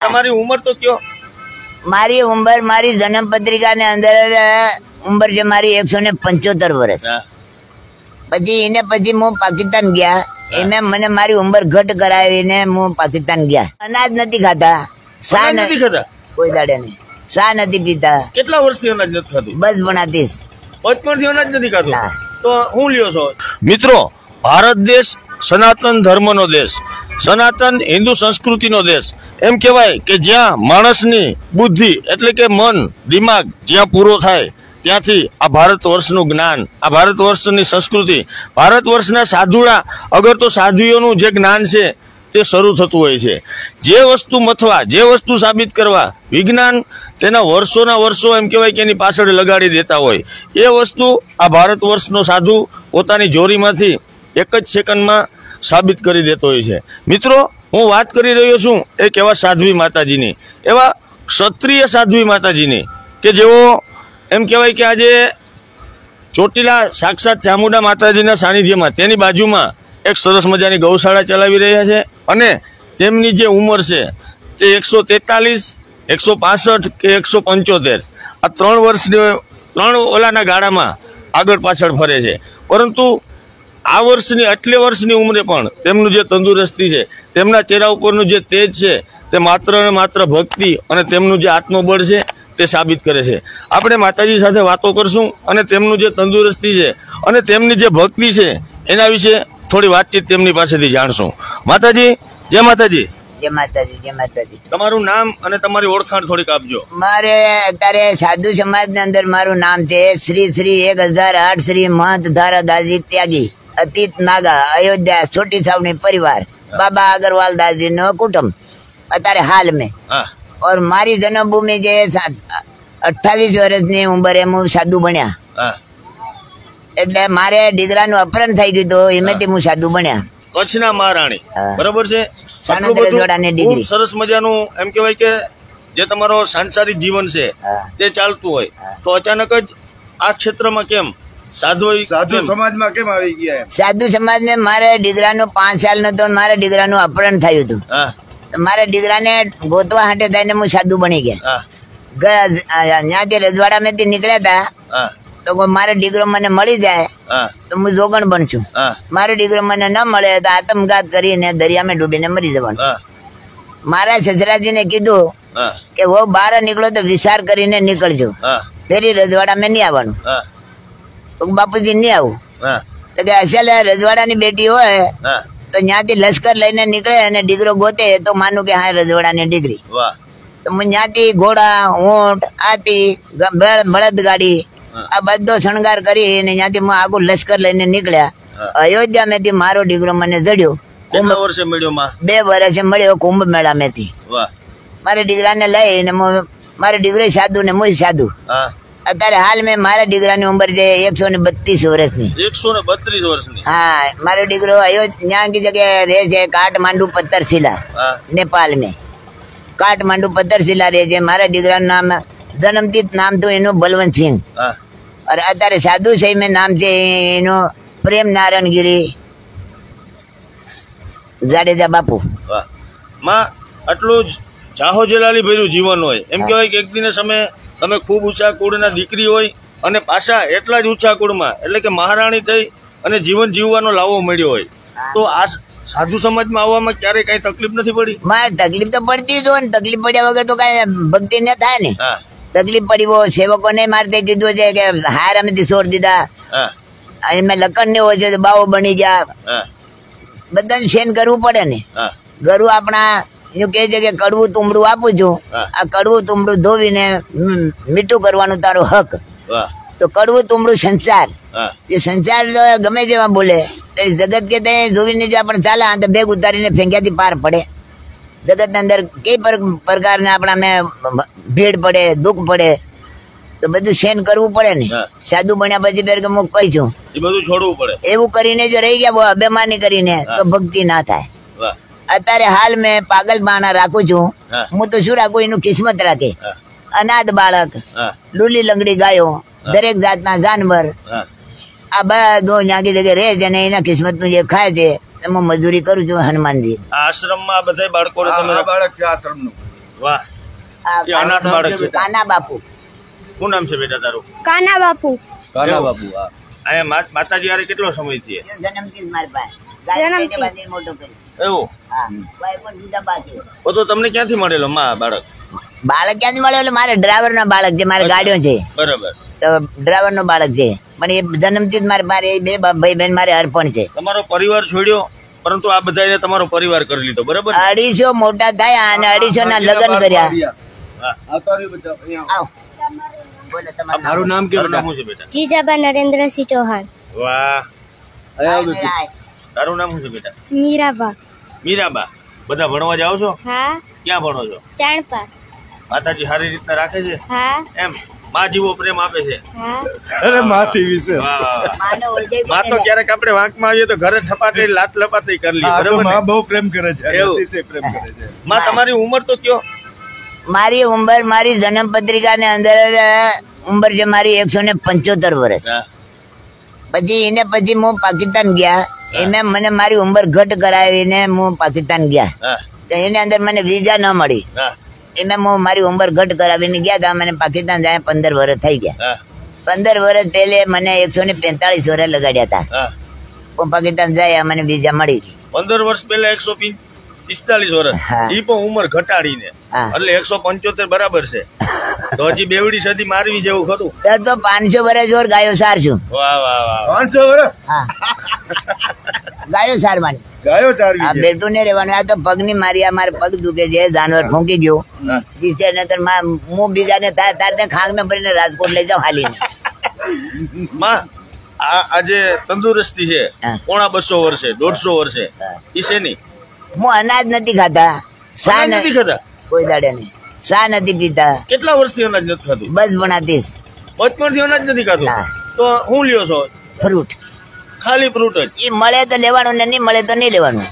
તમારી ઉંમર તો કયો? મારી ઉંમર મારી જન્મ પત્રિકા ને અંદર ઉંમર છે મારી 175 વર્ષ. પછી એને પછી હું પાકિસ્તાન ગયા. એને મને મારી ઉંમર ઘટ કરાવીને હું પાકિસ્તાન ગયા. અનાજ નથી ખાતા, શા નથી ખાતા, કોઈ દાડે નહીં, શા નથી પીતા. કેટલા વર્ષથી અનાજ નથી ખાતું? બસ બનાતીશ. બચપણથી અનાજ નથી ખાતું તો હું લ્યો છો? મિત્રો, ભારત દેશ સનાતન ધર્મનો દેશ, સનાતન હિન્દુ સંસ્કૃતિનો દેશ. એમ કહેવાય કે જ્યાં માણસની બુદ્ધિ એટલે કે મન દિમાગ જ્યાં પૂરો થાય ત્યાંથી આ ભારત વર્ષનું જ્ઞાન, આ ભારત વર્ષની સંસ્કૃતિ, ભારત વર્ષના સાધુડા અગર તો સાધુઓનું જે જ્ઞાન છે તે શરૂ થતું હોય છે. જે વસ્તુ મથવા, જે વસ્તુ સાબિત કરવા વિજ્ઞાન તેના વર્ષોના વર્ષો એમ કહેવાય કે એની પાછળ લગાડી દેતા હોય, એ વસ્તુ આ ભારત વર્ષનો સાધુ પોતાની જોરીમાંથી એક જ સેકન્ડમાં સાબિત કરી દેતો હોય છે. મિત્રો, હું વાત કરી રહ્યો છું એક એવા સાધ્વી માતાજીની, એવા ક્ષત્રિય સાધ્વી માતાજીની કે જેઓ એમ કહેવાય કે આજે ચોટીલા સાક્ષાત ચામુંડા માતાજીના સાનિધ્યમાં તેની બાજુમાં એક સરસ મજાની ગૌશાળા ચલાવી રહ્યા છે. અને તેમની જે ઉંમર છે તે 143, 165 કે 175 આ 3 વર્ષની 3 ઓલાના ગાળામાં આગળ પાછળ ફરે છે. પરંતુ આ વર્ષની આટલી વર્ષની ઉંમરે પણ તેમનું જે તંદુરસ્તી છે, તેમના ચહેરા ઉપરનું જે તેજ છે તે માત્ર ને માત્ર ભક્તિ અને તેમનું જે આત્મબળ છે તે સાબિત કરે છે. આપણે માતાજી સાથે વાતો કરશું અને તેમનું જે તંદુરસ્તી છે અને તેમની જે ભક્તિ છે એના વિશે થોડી વાતચીત તેમની પાસેથી જાણશું. માતાજી, જય માતાજી. જય માતાજી, જય માતાજી. તમારું નામ અને તમારી ઓળખાણ થોડીક આપજો. મારે અત્યારે સાધુ સમાજ ની અંદર મારું નામ છે શ્રી 1008 શ્રી મહંત ધારા દાસજી ત્યાગી અતીત નાગા અયોધ્યા છોટી છાવણી પરિવાર બાબા અગ્રવાલ દાસજી નો કુટુંબ અત્યારે હાલ में. और મારી જન્મભૂમિ જે 28 વર્ષની ઉંમરે હું સાધુ બન્યા. એટલે મારે દીકરાનું અપહરણ થઈ ગયું તો એમાંથી હું સાધુ બન્યા. કચ્છના મહારાણી, બરાબર છે. ડિગ્રી સરસ મજાનું એમ કહેવાય કે જે તમારો સાંસારિક જીવન છે તે ચાલતું હોય તો અચાનક જ આ ક્ષેત્રમાં કેમ સાધુ સમાજમાં કેમ આવી ગયા? સાધુ સમાજ ને મારે દીકરાનું 5 સાલ નો તો મારા દીકરાનું અપહરણ થયું હતું. મારા દીકરાને ગોતવા હાટે થઈને હું સાધુ બની ગયા. ત્યાંથી રજવાડા માંથી નીકળ્યા હતા તો મારો દીકરો મને મળી જાય તો હું જોગણ બનશું. મારો દીકરો મને ન મળે તો આત્મઘાત કરીને દરિયામાં ડૂબીને મરી જવાનું. મારા સસરાજીને કીધું કે વો બહાર નીકળો તો વિચાર કરીને નીકળજો, ફેરી રજવાડામાં નહીં આવવાનું. તો બાપુજી નહીં આવું તો કે અસલ રજવાડાની બેટી હોય તો ત્યાંથી લશ્કર લઈને નીકળે અને દીકરો ગોતે તો માનું કે હા રજવાડાની દીકરી. તો હું ત્યાંથી ઘોડા, ઊંટ, હાથી, બળદ ગાડી આ બધો શણગાર કરી અને ત્યાંથી હું આખું લશ્કર લઈને નીકળ્યા. અયોધ્યા માંથી મારો દીકરો મને જડ્યો. 2 વર્ષે મળ્યો? 2 વર્ષે મળ્યો કુંભ મેળા માંથી. મારા દીકરાને લઈને મારો દીકરો સાધુ ને હું સાધુ. અત્યારે હાલ મેં મારા દીકરાની ઉંમર છે 132 વર્ષની. 132 વર્ષની? હા, મારો દીકરો અયોધ્યા की जगह રહે છે કાઠમાંડુ પત્તરશિલા नेपाल में. કાઠમાંડુ પત્તરશિલા રહે છે. મારા દીકરાનું નામ જન્મથી નામ તો એનું બલવંતસિંહ. और અત્યારે સાધુ સાહેબ મેં નામ છે એનું પ્રેમ નારાયણ ગીરી જાડેજા બાપુ. માં આટલું જાહો જલાલી ભર્યું જીવન હોય એમ કહેવાય કે એક દિને તમે ખૂબ ઊંચા કુળના દીકરી હોય અને પાછા એટલા જ ઊંચા કુળમાં એટલે કે મહારાણી થઈ અને જીવન જીવવાનો લાવો મળ્યો હોય તો આ સાધુ સમાજમાં આવવામાં ક્યારેય કઈ તકલીફ નથી પડી? મારે તકલીફ તો પડતી જ હોય ને. તકલીફ પડ્યા વગર તો કઈ ભક્તિ ન થાય ને. તકલીફ પડી હોય સેવકો ને મારતે કીધું છે કે હાર અમે છોડ દીધા, એમાં લખન ને હોય છે તો બાવો બની જા. બધાને શેન કરવું પડે ને. ગરુ આપણા એવું કે છે કે કડવું તુંબડું આપું છું, આ કડવું તુંબડું ધોવીને મીઠું કરવાનું તારો હક. તો કડવું તુંબડું સંસાર, એ સંસાર ગમે જેવા બોલે જગત કે ધોવીને જો આપણે ચાલે તો બેગ ઉતારીને ફેંક્યાથી પાર પડે. જગત ની અંદર કઈ પ્રકારના આપણા મેં ભીડ પડે, દુઃખ પડે તો બધું સહન કરવું પડે ને. સાધુ બન્યા પછી બેર કે હું કઈ છું એ બધું છોડવું પડે. એવું કરીને જો રહી ગયા અભિમાની કરીને તો ભક્તિ ના થાય. અત્યારે હાલ મેં પાગલ બાણા રાખું છું. હું તો શું રાખું એનું કિસ્મત રાખે. અનાથ બાળક, લૂલી લંગડી ગાયો, દરેક જાતના જાનવર આ બધું જ્યાં જગ્યાએ રહે છે અને એના કિસ્મત નું જે ખાય છે એમાં મજૂરી કરું છું. હનુમાનજી આશ્રમમાં બધા બાળકો બાળક છે આશ્રમનું. વાહ, એ અનાથ બાળક છે. કાના બાપુ. શું નામ છે બેટા તારું? કાના બાપુ. કાના બાપુ. અહીંયા માતાજી હારે કેટલો સમય છે? જન્મથી મારી પાસે ગાડી બાંધીને મોટો કર્યો. એવું? હા, ભાઈ પણ જુદા બાકી. તો તમને ક્યાંથી મળેલો બાળક? બાળક ક્યાંથી મળ્યો? એટલે મારે ડ્રાઈવર નો બાળક છે, મારે ગાડીઓ છે. બરાબર. તો ડ્રાઈવર નો બાળક છે, પણ એ જન્મથી જ મારે બે ભાઈ બહેન મારે અર્પણ છે. તમારો પરિવાર છોડ્યો, પરંતુ આ બધાને તમારો પરિવાર કરી લીધો. બરાબર. 250 મોટા થયા અને 250 ના લગ્ન કર્યા. આવ. બોલો મારું નામ કે શું છે બેટા? જીજાબા નરેન્દ્રસિંહ ચૌહાણ. વાહ. તારું નામ શું છે બેટા? મીરાબા. મીરાબા. બધા ભણવા જાઓ છો? હા. ક્યાં ભણો છો? ચાણપા. માતાજી સારી રીતના રાખે છે? હા. એમ માં જીવો પ્રેમ આપે છે? હા. અરે માથી વિશે માં તો ક્યારેક આપણે વાંકમાં આવીએ તો ઘરે થપાટી લાત લપાટી કરી લે. બરાબર. માં બહુ પ્રેમ કરે છે. એવું? પ્રેમ કરે છે. માં તમારી ઉંમર તો કયો? મારી ઉંમર, મારી જન્મ પત્રિકા ને અંદર ઉંમર છે મારી 175 વર્ષ. પછી એને પછી હું પાકિસ્તાન ગયા. એને મને મારી ઉંમર ઘટ કરાવીને હું પાકિસ્તાન ગયા. એને અંદર મને વિઝા ન મળી. એને હું મારી ઉંમર ઘટ કરાવીને ગયા હતા. મને પાકિસ્તાન જાય 15 વર્ષ થઈ ગયા. 15 વર્ષ પહેલે મને 145 વર્ષ લગાડ્યા હતા. હું પાકિસ્તાન જાય મને વિઝા મળી. 15 વર્ષ પહેલા 145 વર્ષ. ઈ પણ ઉંમર ઘટાડીને એટલે 175 બરાબર છે. તો હજી બેવડી સદી મારવી છે એવું ખરું? તો 500 વર્ષ જોર ગાયો સાર છું. વાહ વાહ વાહ. 500 વર્ષ? હા, ગાયો સારવાની. ગાયો ચારવી. આ બેઠું ને રહેવાનું. આ તો પગની મારી, આ મારે પગ દુખે છે, જાનવર ફૂંકી ગયો. જીસે નતર હું બીજાને થાય તારે ખાંગને ભરીને રાજકોટ લઈ જાઉં હાલીને. માં આજે તંદુરસ્તી છે 250 વર્ષે 150 વર્ષે ઈ છે નહીં. હું અનાજ નથી ખાતા, શા નથી ખાતા કોઈ દાડે નહીં, શા નથી પીતા. કેટલા વર્ષથી અનાજ નથી ખાતું? બસ ભણાતીશ. બચપણથી અનાજ નથી ખાતું? તો હું લ્યો છો? ફ્રૂટ. ખાલી ફ્રૂટ જ? એ મળે તો લેવાનું ને નહીં મળે તો નહીં લેવાનું.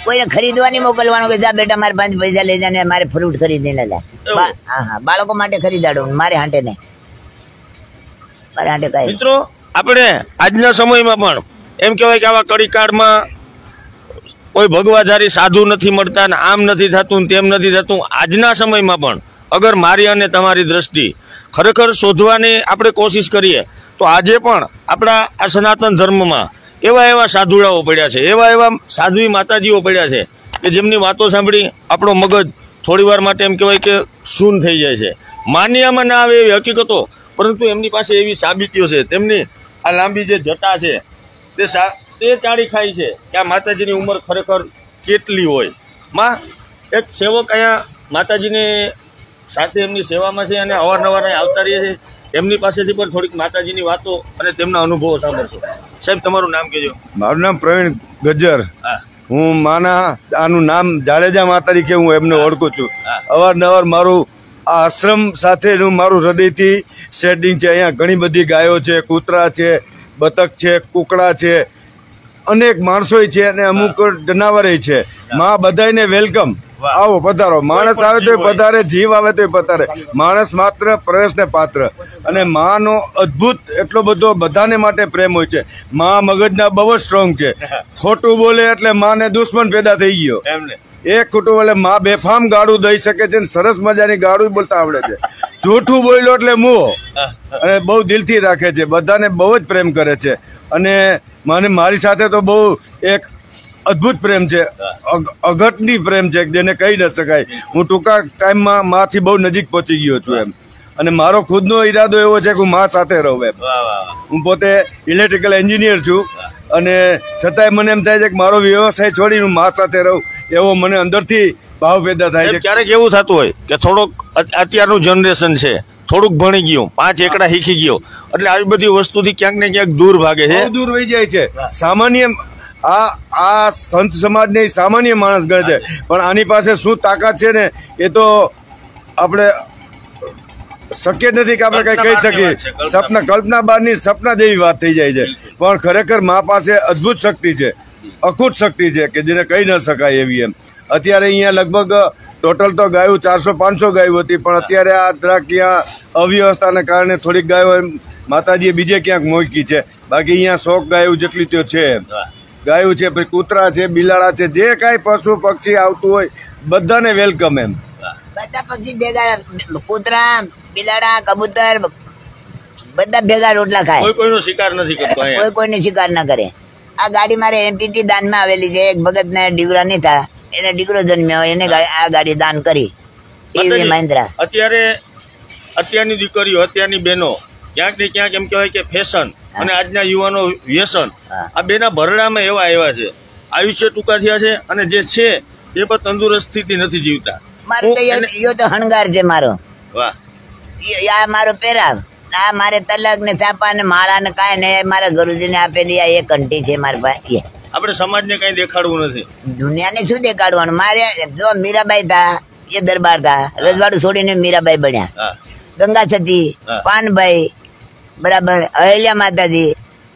કોઈને ખરીદવા નહીં મોકલવાનું કે જા બેટા મારે 5 પૈસા લઈ જાય ને મારે ફ્રૂટ ખરીદીને લે. હા હા, બાળકો માટે ખરીદાડો, મારે હાંટે નહીં. મારે હાંટે કઈ. મિત્રો, આપણે આજના સમયમાં પણ એમ કહેવાય કે આવા કડી કાળમાં કોઈ ભગવાધારી સાધુ નથી મળતા ને આમ નથી થતું તેમ નથી થતું. આજના સમયમાં પણ અગર મારી અને તમારી દ્રષ્ટિ ખરેખર શોધવાની આપણે કોશિશ કરીએ તો આજે પણ આપણા આ સનાતન ધર્મમાં એવા સાધુડાઓ પડ્યા છે, એવા સાધ્વી માતાજીઓ પડ્યા છે કે જેમની વાતો સાંભળી આપણો મગજ થોડી વાર માટે એમ કહેવાય કે શૂન્ય થઈ જાય છે. માન્યામાં ના આવે એવી હકીકતો, પરંતુ એમની પાસે એવી સાબિતીઓ છે. તેમની આ લાંબી જે જટા છે તે ચાળી ખાય છે કે આ માતાજીની ઉંમર ખરેખર કેટલી હોય. માં એક સેવક અહીંયા માતાજીની સાથે એમની સેવામાં છે અને અવારનવાર આવતા રહીએ છે. એમની પાસેથી પણ થોડીક માતાજીની વાતો અને તેમના અનુભવો સાંભળશો. સાહેબ, તમારું નામ કહેજો. મારું નામ પ્રવીણ ગજ્જર. હું આનું નામ જાડેજા માતા તરીકે હું એમને ઓળખું છું. અવારનવાર મારું આ આશ્રમ સાથેનું મારું હૃદયથી સેટિંગ છે. અહીંયા ઘણી બધી ગાયો છે, કૂતરા છે, બતક છે, કુકડા છે, અનેક માણસો છે અને અમુક જનાવર છે. માં બધાને વેલકમ. આવો પધારો. માણસ આવે તો પધારે, જીવ આવે તો પધારે. માણસ માત્ર પ્રવેશને પાત્ર. અને માનો અદ્ભુત એટલો બધો બધાને માટે પ્રેમ હોય છે. માં મગજના બહુ જ સ્ટ્રોંગ છે. ખોટું બોલે એટલે માને દુશ્મન પેદા થઈ ગયો. એક ખોટું બોલે માં બેફામ ગાળું દઈ શકે છે, સરસ મજાની ગાળું બોલતા આવડે છે. જૂઠું બોલ્યો એટલે મોહ, અને બહુ દિલથી રાખે છે, બધાને બહુ જ પ્રેમ કરે છે. અને મને મારી સાથે તો બહુ એક અદ્ભુત પ્રેમ છે, અઘટની પ્રેમ છે જેને કહી ન શકાય. હું ટૂંકા ટાઈમમાં માથી બહુ નજીક પહોંચી ગયો છું એમ. અને મારો ખુદનો ઈરાદો એવો છે કે હું મા સાથે રહું એમ. હું પોતે ઇલેક્ટ્રિકલ એન્જિનિયર છું અને છતાંય મને એમ થાય છે કે મારો વ્યવસાય છોડીને હું મા સાથે રહું એવો મને અંદરથી ભાવ પેદા થાય છે. ક્યારેક એવું થતું હોય કે થોડોક અત્યારનું જનરેશન છે, થોડુંક ભણી ગયું, 5 એકડા શીખી ગયો, એટલે આવી બધી વસ્તુથી ક્યાંક ને ક્યાંક દૂર ભાગે છે, દૂર વહી જાય છે. સામાન્ય આ સંત સમાજને સામાન્ય માણસ ગણે છે, પણ આની પાસે શું તાકાત છે ને એ તો આપણે શક્ય નથી કે આપણે કઈ કહી શકીએ. કલ્પના બહારની સપના જેવી વાત થઈ જાય છે. પણ ખરેખર મા પાસે અદ્ભુત શક્તિ છે, અખૂટ શક્તિ છે કે જેને કહી ન શકાય એવી એમ. અત્યારે અહીંયા લગભગ ટોટલ તો ગાયો 400-500 ગાયો હતી, પણ અત્યારે આ ત્યાં અવ્યવસ્થાને કારણે થોડીક ગાયો એમ માતાજીએ બીજે ક્યાંક મોકી છે. બાકી અહીંયા 100 ગાયો જેટલી તો છે. ગાયું છે, પછી કૂતરા છે, બિલાડા છે, જે કાંઈ પશુ પક્ષી આવતું હોય બધાને વેલકમ એમ. બધા પક્ષી ભેગા, કૂતરા, બિલાડા, કબૂતર બધા ભેગા રોટલા ખાય. કોઈ કોઈનો શિકાર નથી કરતો અહીંયા. કોઈ કોઈને શિકાર ના કરે. આ ગાડી મારે MP થી દાનમાં આવેલી છે. એક ભગત ને દીકરા નહીં થા, એને દીકરો જન્મ્યો, એને આ ગાડી દાન કરી. ટીવી મહિન્દ્રા. અત્યારની દીકરીઓ, અત્યારની બહેનો ક્યાંક ને ક્યાંક એમ કહેવાય કે ફેશન અને આજના યુવાનો વ્યસન, આ બેના ભરડામાં એવા આવ્યા છે. આયુષ્ય ટૂંકા થયા છે અને જે છે એ પણ તંદુરસ્તીથી નથી જીવતા. મારો તો હણગાર છે મારો. વાહ. આ મારો પહેરાવ, આ મારે તલક ને ચાપા ને માળા ને કાંઈ ને મારા ગુરુજી ને આપેલી આ એક ઘંટી છે મારા પાસે. આપણે સમાજને કઈ દેખાડવું નથી. દુનિયાને શું દેખાડવાનું? મારે જો મીરાબાઈ થા, એ દરબાર થા, રજવાડું છોડીને મીરાબાઈ બન્યા. ગંગા સતી, પાનભાઈ, બરાબર, અહેલ્યા માતાજી,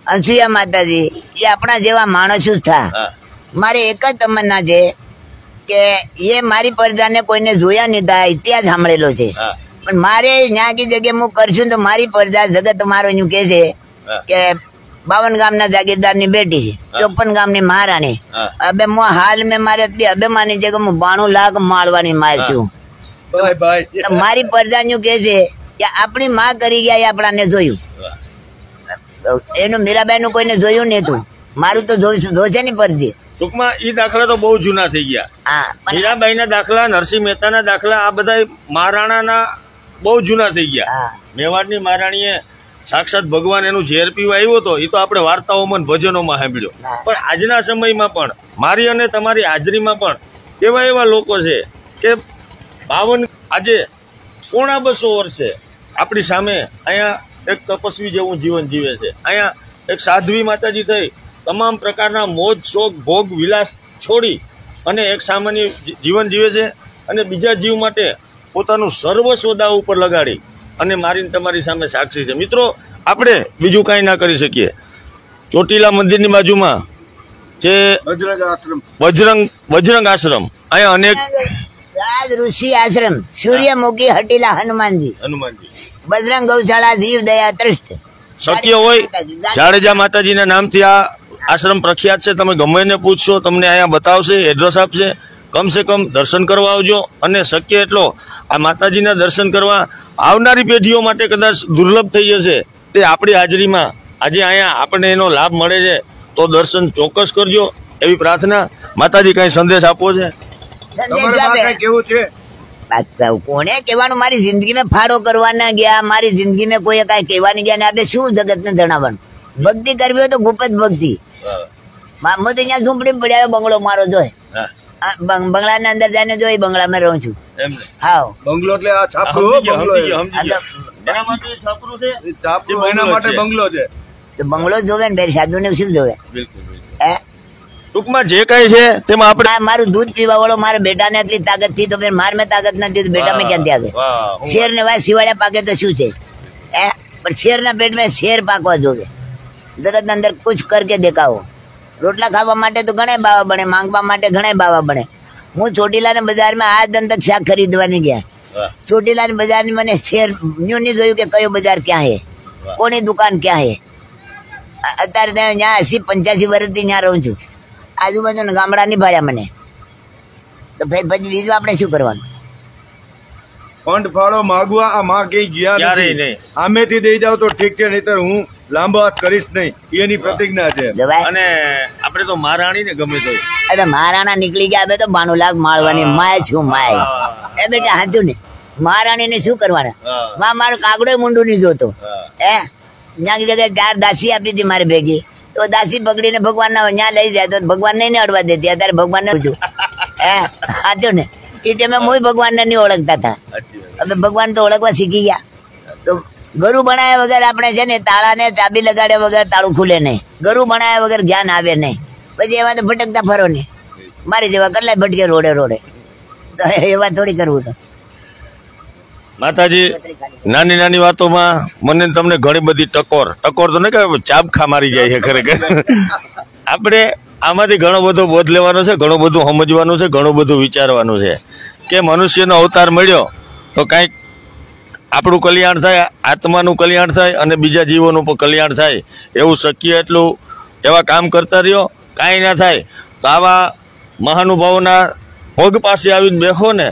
અંસુયા માતાજી, એ આપણા જેવા માણસો જ થા. મારે એક જ તમન્ના છે કે એ મારી પ્રજાને કોઈને જોયા નહીં થા, ઇતિહાસ સાંભળેલો છે. પણ મારે ત્યાં કી જગ્યાએ હું કરશું તો મારી પ્રજા જગત મારો એવું કે છે કે 52 ગામના જાગીરદાર ની બેટી છે, 54 ગામની મહારાણી. હવે હાલ મેં મારે અભિમાની છે કે હું 92 લાખ માળવાની માલ છું. મારી પ્રજા નું કે છે કે આપણી માં કરી ગયા એ આપણાને જોયું. એનું મીરાબાઈ નું કોઈને જોયું નહીં હતું, મારું તો જોશે ની પરથી. ટૂંકમાં ઈ દાખલા તો બહુ જૂના થઈ ગયા. મીરાબાઈ ના દાખલા, નરસિંહ મહેતા ના દાખલા, આ બધા મહારાણાના બહુ જૂના થઈ ગયા. મેવાડની મહારાણીએ સાક્ષાત ભગવાન એનું ઝેર પીવા આવ્યો હતો, એ તો આપણે વાર્તાઓમાં ભજનોમાં સાંભળ્યો. પણ આજના સમયમાં પણ મારી અને તમારી હાજરીમાં પણ એવા લોકો છે કે 52 આજે 250 વર્ષે આપણી સામે અહીંયા એક તપસ્વી જેવું જીવન જીવે છે. અહીંયા એક સાધ્વી માતાજી થઈ તમામ પ્રકારના મોજ શોખ ભોગ વિલાસ છોડી અને એક સામાન્ય જીવન જીવે છે અને બીજા જીવ માટે પોતાનું સર્વસ્વ દાવ ઉપર લગાડી અને મારીને તમારી સામે સાક્ષી છે. મિત્રો, આપણે બીજું કાંઈ ના કરી શકીએ. ચોટીલા મંદિરની બાજુમાં જે બજરંગ આશ્રમ, અહીંયા અનેક રાજ ઋષિ આશ્રમ, સૂર્યમુખી હટીલા હનુમાનજી, બજરંગ ગૌશાળા, જીવ દયા ટ્રસ્ટ. શક્ય હોય જાડેજા માતાજીના નામથી આ આશ્રમ પ્રખ્યાત છે. તમે ગમે એને પૂછશો, તમને અહીંયા બતાવશે, એડ્રેસ આપશે. કમસે કમ દર્શન કરવા આવજો અને શક્ય એટલો આ માતાજીના દર્શન કરવા આવનારી પેઢીઓ માટે કદાચ દુર્લભ થઈ જશે તે આપણી હાજરીમાં આજે અહીંયા આપણને એનો લાભ મળે છે, તો દર્શન ચોક્કસ કરજો એવી પ્રાર્થના. માતાજી કઈ સંદેશ આપવો છે? કેવું છે કોને કહેવાનું? મારી જિંદગીમાં ફાળો કરવાના ગયા, મારી જિંદગીમાં કોઈ કઈ કહેવાની ગયા ને આપણે શું જગતને જણાવવાનું? ભક્તિ કરવી હોય તો ગુપ્ત ભક્તિ. હું તો અહીંયા ઝૂંપડી પડ્યા, બંગલો મારો જોય, બંગલા ની અંદર જઈને જોઈ, બંગલામાં રહું છું. હા, બંગલો એટલે આ છાપરું એના માટે બંગલો છે. તો બંગલો જોવે ને સાધુ ને શું જોવે? ટૂંકમાં જે કઈ છે તેમાં આપણે મારું દૂધ પીવા વાળો મારા બેટા ને એટલી તાકાત થી તો માર મેં તાકાત નથી તો બેટા મેં ક્યાંથી આવે? શેર ને વાય સિવાળ્યા પાકે તો શું છે? પણ શેર ના પેટ માં શેર પાકવા જોવે. જગત ના અંદર કુછ કરકે દેખાવો. રોટલા ખાવા માટે તો ઘણા બાવા બને, માંગવા માટે ઘણા બાવા બને. હું ચોટીલા ના બજારમાં આ દંતક શાક ખરીદવાની ગયા. ચોટીલા ની બજાર ની મને શેર ન્યુ નહીં જોયું કે કયો બજાર ક્યાં હે, કોની દુકાન ક્યાં હે. અત્યારે ત્યાં 80-85 વર્ષથી ત્યાં રહું છું. આજુબાજુ ગામડા ની ભાડ્યા મને. તો પછી બીજું આપણે શું કરવાનું? ફંડ ફાળો માગવા આ માં કઈ ગયા નથી. આમેથી દઈ જાવ તો ઠીક છે, નહીતર હું લાંબો હાથ કરીશ નહીં, એની પ્રતિજ્ઞા છે. અને આપણે તો મહારાણી ને ગમે તો અરે મહારાણા નીકળી ગયા. હવે તો 92 લાખ માળવાની માય છું માય. એ બેટા હાચું ને, મહારાણી ને શું કરવાના? મારો કાગડો મુંડું નહીં જોતો. ત્યાં જગ્યાએ 4 દાસી આપી હતી મારી ભેગી, તો દાસી પકડીને ભગવાન ના ત્યાં લઈ જાય તો ભગવાન ને અડવા દેતી. અત્યારે ભગવાન ને પૂછું હાચું ને, એ ટાઈમે હું ભગવાન ને નહીં ઓળખતા હતા. હવે ભગવાન તો ઓળખવા શીખી ગયા. તો ગરુ બનાવ્યા વગર આપણે છે ને તાળા ને ચાબી લગાડ્યા વગર તાળું ખુલે નહીં. ગરુ બનાવ્યા વગર જ્ઞાન આવે નહીં. પછી એવા તો ભટકતા ફરો ને, મારી જેવા કેટલાય ભટકે રોડે રોડે. તો એવા થોડી કરવું. તો માતાજી નાની નાની વાતોમાં મને તમને ઘણી બધી ટકોર તો ને કે ચાબખા મારી જાય છે ખરેખર. આપણે આમાંથી ઘણો બધો બોધ લેવાનો છે, ઘણું બધું સમજવાનું છે, ઘણું બધું વિચારવાનું છે કે મનુષ્યનો અવતાર મળ્યો તો કાંઈક આપણું કલ્યાણ થાય, આત્માનું કલ્યાણ થાય અને બીજા જીવોનું પણ કલ્યાણ થાય એવું શક્ય એટલું એવા કામ કરતા રહ્યો કાંઈ ના થાય તો આવા મહાનુભાવોના પગ પાસે આવીને બેસો ને